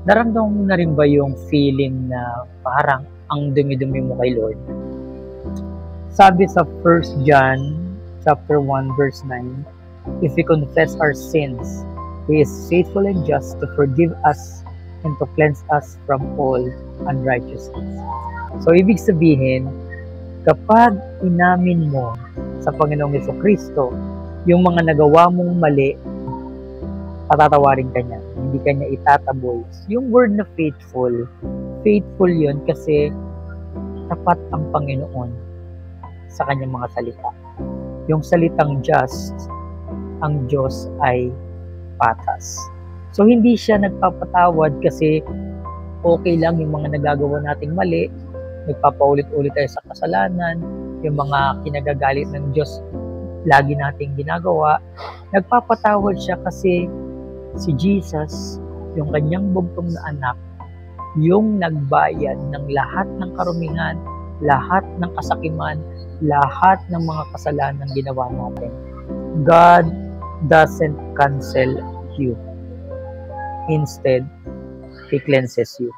Naramdaman mo na rin ba yung feeling na parang ang dumi-dumi mo kay Lord? Sabi sa 1 John chapter 1 verse 9, if we confess our sins, He is faithful and just to forgive us and to cleanse us from all unrighteousness. So, ibig sabihin, kapag inamin mo sa Panginoong Jesucristo yung mga nagawa mong mali, patatawarin ka niya. Hindi ka niya itataboy. Yung word na faithful, faithful yun kasi tapat ang Panginoon sa kanyang mga salita. Yung salitang just, ang Diyos ay patas. So, hindi siya nagpapatawad kasi okay lang yung mga nagagawa nating mali, nagpapaulit-ulit tayo sa kasalanan, yung mga kinagagalit ng Diyos, lagi nating ginagawa. Nagpapatawad siya kasi si Jesus, yung kanyang bugtong na anak, yung nagbayad ng lahat ng karumihan, lahat ng kasakiman, lahat ng mga kasalanan ginawa natin. God doesn't cancel you. Instead, He cleanses you.